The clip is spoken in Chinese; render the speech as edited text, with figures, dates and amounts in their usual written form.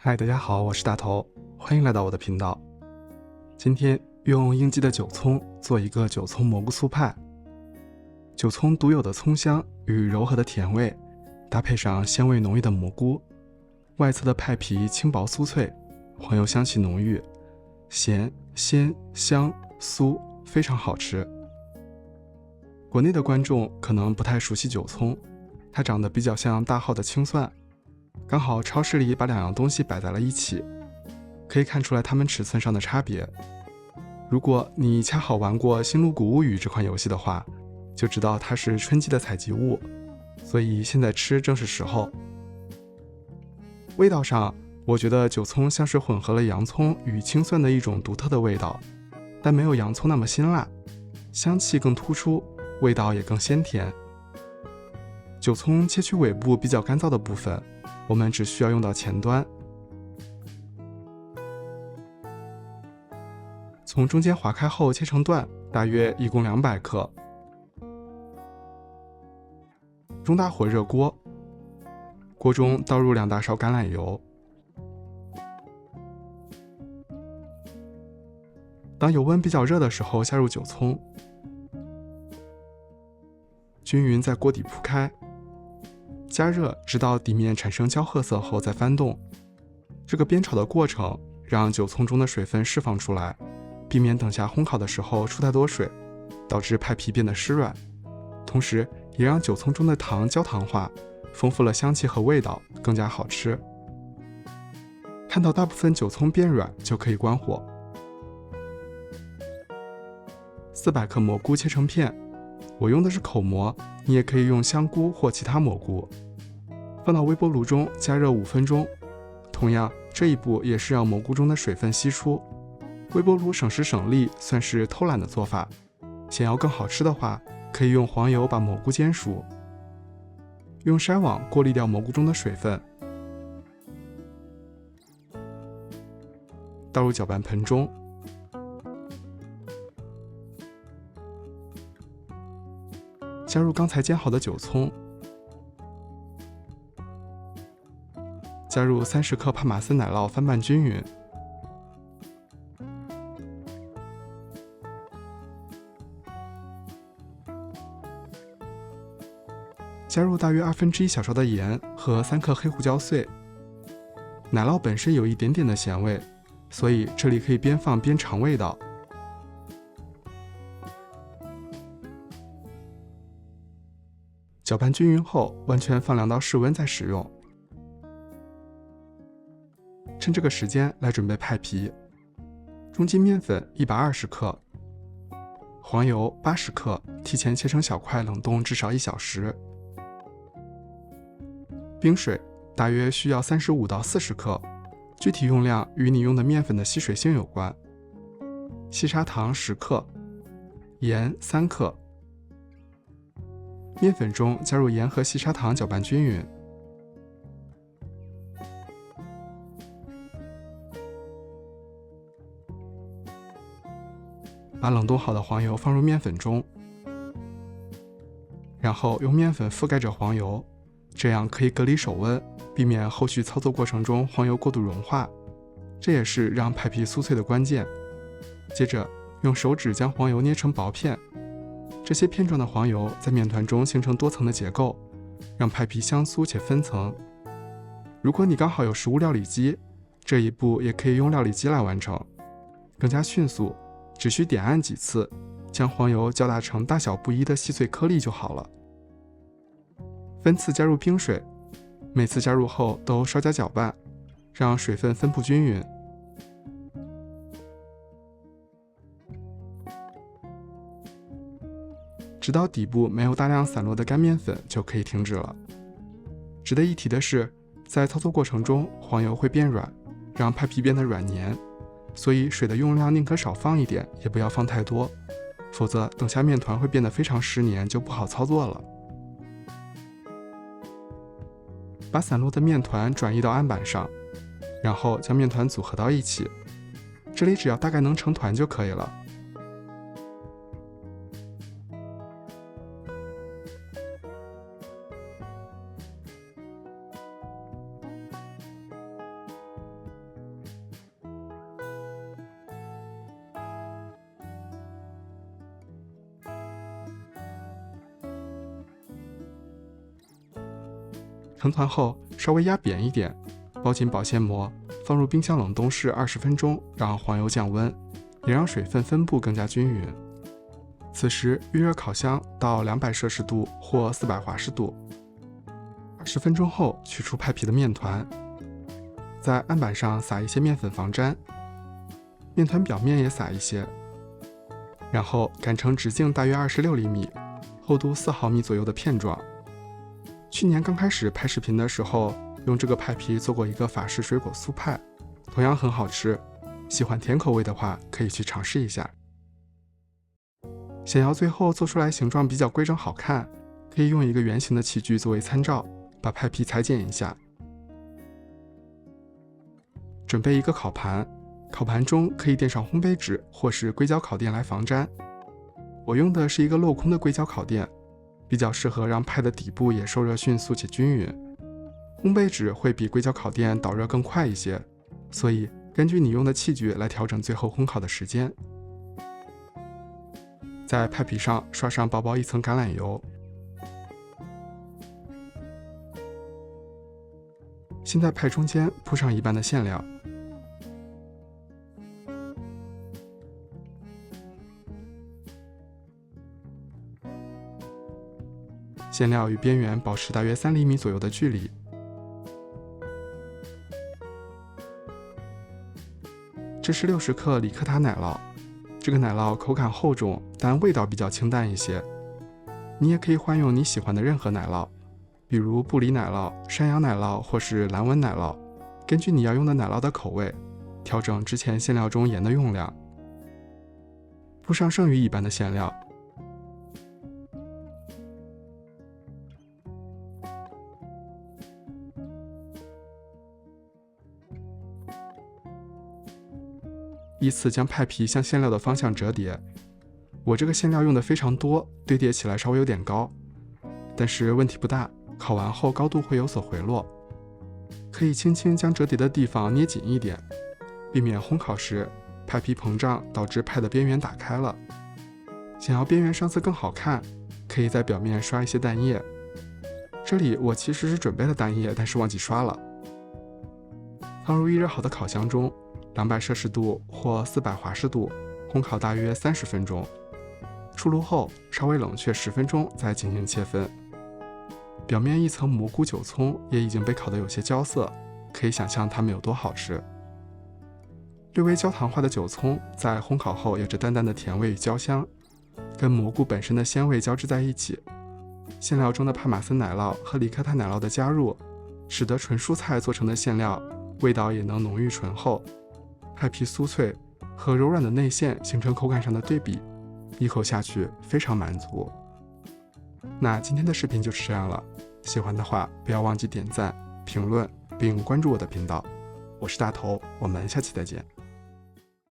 嗨，大家好，我是大头，欢迎来到我的频道。今天用应季的韭葱做一个韭葱蘑菇酥派。韭葱独有的葱香与柔和的甜味，搭配上鲜味浓郁的蘑菇，外侧的派皮轻薄酥脆，黄油香气浓郁，咸、鲜、香、酥，非常好吃。国内的观众可能不太熟悉韭葱，它长得比较像大号的青蒜，刚好超市里把两样东西摆在了一起，可以看出来它们尺寸上的差别。如果你恰好玩过《星露谷物语》这款游戏的话，就知道它是春季的采集物，所以现在吃正是时候。味道上，我觉得韭葱像是混合了洋葱与青蒜的一种独特的味道，但没有洋葱那么辛辣，香气更突出，味道也更鲜甜。韭葱切去尾部比较干燥的部分，我们只需要用到前端，从中间划开后切成段，大约一共200克。中大火热锅，锅中倒入2大勺橄榄油，当油温比较热的时候下入韭葱，均匀在锅底铺开，加热直到底面产生焦褐色后再翻动。这个煸炒的过程让韭葱中的水分释放出来，避免等下烘烤的时候出太多水，导致派皮变得湿软，同时也让韭葱中的糖焦糖化，丰富了香气和味道，更加好吃。看到大部分韭葱变软就可以关火。400克蘑菇切成片，我用的是口蘑，你也可以用香菇或其他蘑菇。放到微波炉中加热5分钟，同样这一步也是让蘑菇中的水分析出。微波炉省时省力，算是偷懒的做法。想要更好吃的话，可以用黄油把蘑菇煎熟，用筛网过滤掉蘑菇中的水分，倒入搅拌盆中，加入刚才煎好的韭葱，加入30克帕玛森奶酪翻拌均匀，加入大约1/2小勺的盐和3克黑胡椒碎。奶酪本身有一点点的咸味，所以这里可以边放边尝味道。搅拌均匀后，完全放凉到室温再使用。趁这个时间来准备派皮。中筋面粉120克，黄油80克，提前切成小块冷冻至少1小时。冰水大约需要35到40克，具体用量与你用的面粉的吸水性有关。细砂糖10克，盐3克。面粉中加入盐和细砂糖搅拌均匀，把冷冻好的黄油放入面粉中，然后用面粉覆盖着黄油，这样可以隔离手温，避免后续操作过程中黄油过度融化，这也是让派皮酥脆的关键。接着用手指将黄油捏成薄片，这些片状的黄油在面团中形成多层的结构，让派皮香酥且分层。如果你刚好有食物料理机，这一步也可以用料理机来完成，更加迅速，只需点按几次，将黄油搅打成大小不一的细碎颗粒就好了。分次加入冰水，每次加入后都稍加搅拌，让水分分布均匀。直到底部没有大量散落的干面粉就可以停止了。值得一提的是，在操作过程中黄油会变软，让派皮变得软黏，所以水的用量宁可少放一点，也不要放太多，否则等下面团会变得非常湿黏，就不好操作了。把散落的面团转移到案板上，然后将面团组合到一起，这里只要大概能成团就可以了。成团后稍微压扁一点，包紧保鲜膜，放入冰箱冷冻室20分钟，让黄油降温，也让水分分布更加均匀。此时预热烤箱到200摄氏度或400华氏度，20分钟后取出派皮的面团，在案板上撒一些面粉防粘，面团表面也撒一些，然后擀成直径大约26厘米、厚度4毫米左右的片状。去年刚开始拍视频的时候，用这个派皮做过一个法式水果酥派，同样很好吃。喜欢甜口味的话，可以去尝试一下。想要最后做出来形状比较规整好看，可以用一个圆形的器具作为参照，把派皮裁剪一下。准备一个烤盘，烤盘中可以垫上烘焙纸或是硅胶烤垫来防粘。我用的是一个镂空的硅胶烤垫，比较适合让派的底部也受热迅速且均匀。烘焙纸会比硅胶烤垫导热更快一些，所以根据你用的器具来调整最后烘烤的时间。在派皮上刷上薄薄一层橄榄油，先在派中间铺上一半的馅料，馅料与边缘保持大约3厘米左右的距离。这是60克里克塔奶酪，这个奶酪口感厚重，但味道比较清淡一些。你也可以换用你喜欢的任何奶酪，比如布里奶酪、山羊奶酪或是蓝纹奶酪，根据你要用的奶酪的口味，调整之前馅料中盐的用量。铺上剩余一半的馅料，依次将派皮向馅料的方向折叠。我这个馅料用的非常多，堆叠起来稍微有点高，但是问题不大，烤完后高度会有所回落。可以轻轻将折叠的地方捏紧一点，避免烘烤时派皮膨胀导致派的边缘打开了。想要边缘上色更好看，可以在表面刷一些蛋液。这里我其实是准备了蛋液，但是忘记刷了。放入预热好的烤箱中，200摄氏度或400华氏度烘烤大约30分钟。出炉后稍微冷却10分钟再进行切分。表面一层蘑菇韭葱也已经被烤得有些焦色，可以想象它们有多好吃。略微焦糖化的韭葱在烘烤后有着淡淡的甜味与焦香，跟蘑菇本身的鲜味交织在一起。馅料中的帕玛森奶酪和里克塔奶酪的加入，使得纯蔬菜做成的馅料味道也能浓郁醇厚，派皮酥脆和柔软的内馅形成口感上的对比，一口下去非常满足。那今天的视频就是这样了，喜欢的话不要忘记点赞、评论并关注我的频道。我是大头，我们下期再见。